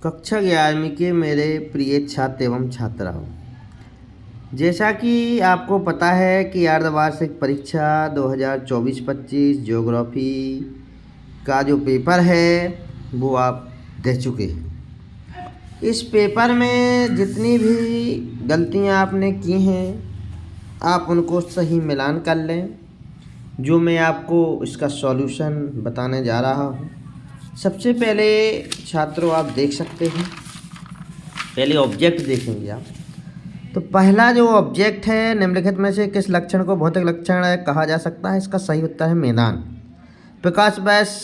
कक्षा 11वीं के मेरे प्रिय छात्र एवं छात्राओं, जैसा कि आपको पता है कि अर्धवार्षिक परीक्षा 2024-25 ज्योग्राफी का जो पेपर है वो आप दे चुके हैं। इस पेपर में जितनी भी गलतियां आपने की हैं आप उनको सही मिलान कर लें। जो मैं आपको इसका सॉल्यूशन बताने जा रहा हूँ। सबसे पहले छात्रों आप देख सकते हैं, पहले ऑब्जेक्ट देखेंगे आप। तो पहला जो ऑब्जेक्ट है, निम्नलिखित में से किस लक्षण को भौतिक लक्षण कहा जा सकता है? इसका सही उत्तर है मैदान। प्रकाश वर्ष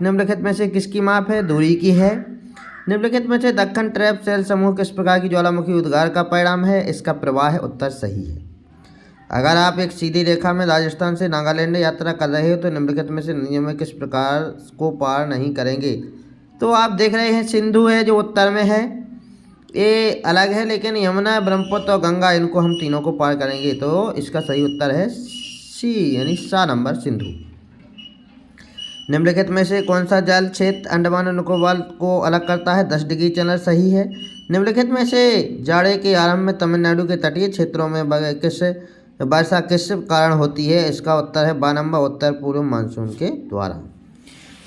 निम्नलिखित में से किसकी माप है? दूरी की है। निम्नलिखित में से दक्कन ट्रैप सेल समूह किस प्रकार की ज्वालामुखी उद्गार का परिणाम है? इसका प्रवाह है। उत्तर सही है। अगर आप एक सीधी रेखा में राजस्थान से नागालैंड यात्रा कर रहे हो तो निम्नलिखित में से नियम में किस प्रकार को पार नहीं करेंगे? तो आप देख रहे हैं सिंधु है जो उत्तर में है, ये अलग है, लेकिन यमुना, ब्रह्मपुत्र और गंगा, इनको हम तीनों को पार करेंगे। तो इसका सही उत्तर है सी, यानी सा नंबर, सिंधु। निम्नलिखित में से कौन सा जल क्षेत्र अंडमान और निकोबार को अलग करता है? 10 डिग्री चैनल सही है। निम्नलिखित में से जाड़े के आरंभ में तमिलनाडु के तटीय क्षेत्रों में वर्षा किस कारण होती है? इसका उत्तर है 12 नंबर, उत्तर पूर्व मानसून के द्वारा।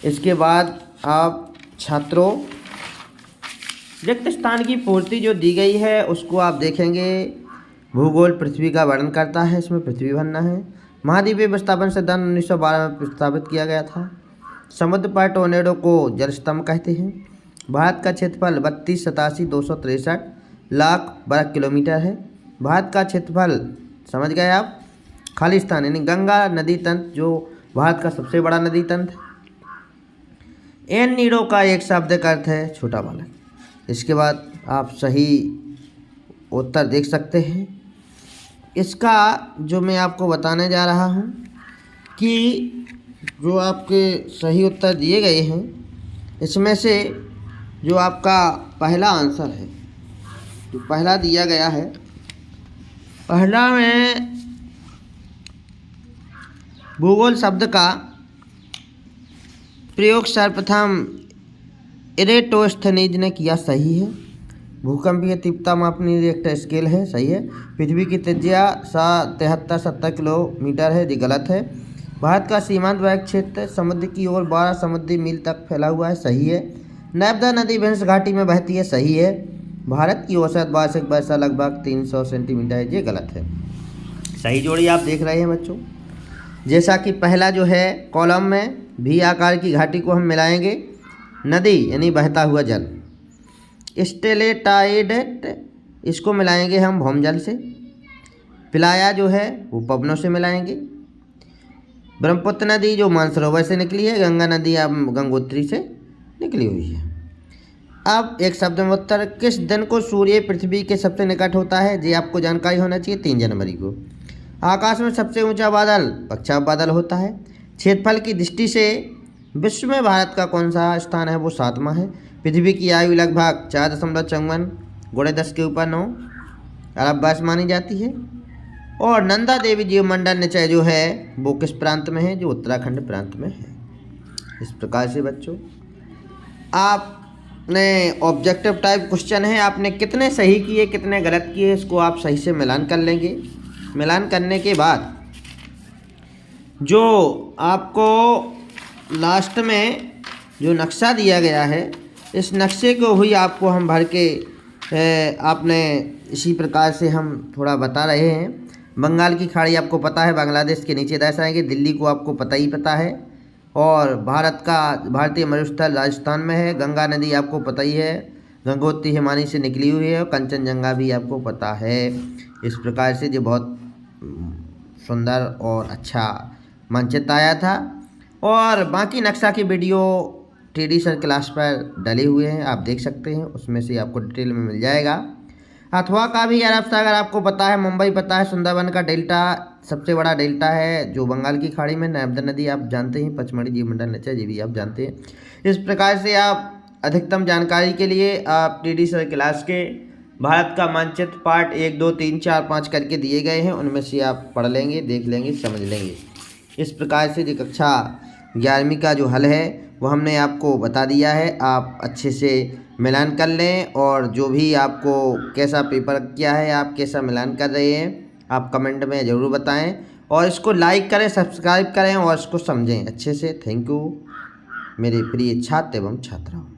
इसके बाद आप छात्रों रिक्त स्थान की पूर्ति जो दी गई है उसको आप देखेंगे। भूगोल पृथ्वी का वर्णन करता है, इसमें पृथ्वी भरना है। महाद्वीपीय विस्थापन सिद्धांत 1912 में प्रस्तावित किया गया था। समुद्र पर टोर्नेडो को जलस्तंभ कहते हैं। भारत का क्षेत्रफल 32,87,263 लाख वर्ग किलोमीटर है। भारत का क्षेत्रफल समझ गए आप। खालिस्तान यानी गंगा नदी तंत्र जो भारत का सबसे बड़ा नदी तंत्र है। एन नीडो का एक शब्द का अर्थ है छोटा बालक। इसके बाद आप सही उत्तर देख सकते हैं। इसका जो मैं आपको बताने जा रहा हूँ कि जो आपके सही उत्तर दिए गए हैं इसमें से जो आपका पहला आंसर है, जो पहला दिया गया है, पहला में भूगोल शब्द का प्रयोग सर्वप्रथम इरेटोस्थनीज ने किया, सही है। भूकंपीय तीव्रता मापनी रिएक्टर स्केल है, सही है। पृथ्वी की त्रिज्या 73-70 किलोमीटर है, जी गलत है। भारत का सीमांत वायु क्षेत्र समुद्र की ओर 12 समुद्री मील तक फैला हुआ है, सही है। नर्मदा नदी विंध्य घाटी में बहती है, सही है। भारत की औसत वार्षिक वर्षा लगभग 300 सेंटीमीटर है, ये गलत है। सही जोड़ी आप देख रहे हैं बच्चों। जैसा कि पहला जो है कॉलम में भी आकार की घाटी को हम मिलाएंगे। नदी यानी बहता हुआ जल, स्टेलेटाइडेट, इसको मिलाएंगे हम भौमजल से। पिलाया जो है वो पवनों से मिलाएंगे। ब्रह्मपुत्र नदी जो मानसरोवर से निकली है। गंगा नदी अब गंगोत्री से निकली हुई है। अब एक शब्द में उत्तर, किस दिन को सूर्य पृथ्वी के सबसे निकट होता है? ये आपको जानकारी होना चाहिए। 3 जनवरी को। आकाश में सबसे ऊंचा बादल पक्षाव बादल होता है। क्षेत्रफल की दृष्टि से विश्व में भारत का कौन सा स्थान है? वो 7वां है। पृथ्वी की आयु लगभग 4.54 गुणे 10 के ऊपर 9 अरब वर्ष मानी जाती है। और नंदा देवी जीवमंडल निचय जो है वो किस प्रांत में है? जो उत्तराखंड प्रांत में है। इस प्रकार से बच्चों आपने ऑब्जेक्टिव टाइप क्वेश्चन है, आपने कितने सही किए कितने गलत किए इसको आप सही से मिलान कर लेंगे। मिलान करने के बाद जो आपको लास्ट में जो नक्शा दिया गया है, इस नक्शे को भी आपको हम भर के आपने इसी प्रकार से हम थोड़ा बता रहे हैं। बंगाल की खाड़ी आपको पता है बांग्लादेश के नीचे दर्शाएंगे। दिल्ली को आपको पता ही पता है। और भारतीय मरुस्थल राजस्थान में है। गंगा नदी आपको पता ही है, गंगोत्री हिमानी से निकली हुई है। और कंचनजंगा भी आपको पता है। इस प्रकार से जो बहुत सुंदर और अच्छा मानचित्र आया था। और बाकी नक्शा की वीडियो टीडी सर क्लास पर डले हुए हैं, आप देख सकते हैं। उसमें से आपको डिटेल में मिल जाएगा। अथवा का भी अरब सागर आपको पता है, मुंबई पता है, सुंदरबन का डेल्टा सबसे बड़ा डेल्टा है जो बंगाल की खाड़ी में। नर्मदा नदी आप जानते हैं, पचमढ़ी जीवमंडल निचय, ये भी आप जानते हैं। इस प्रकार से आप अधिकतम जानकारी के लिए आप टीडी सर क्लास के भारत का मानचित्र पार्ट 1, 2, 3, 4, 5 करके दिए गए हैं, उनमें से आप पढ़ लेंगे, देख लेंगे, समझ लेंगे। इस प्रकार से जो कक्षा 11वीं का जो हल है वो हमने आपको बता दिया है। आप अच्छे से मिलान कर लें और जो भी आपको कैसा पेपर किया है, आप कैसा मिलान कर रहे हैं, आप कमेंट में ज़रूर बताएं और इसको लाइक करें, सब्सक्राइब करें और इसको समझें अच्छे से। थैंक यू मेरे प्रिय छात्र एवं छात्राओं।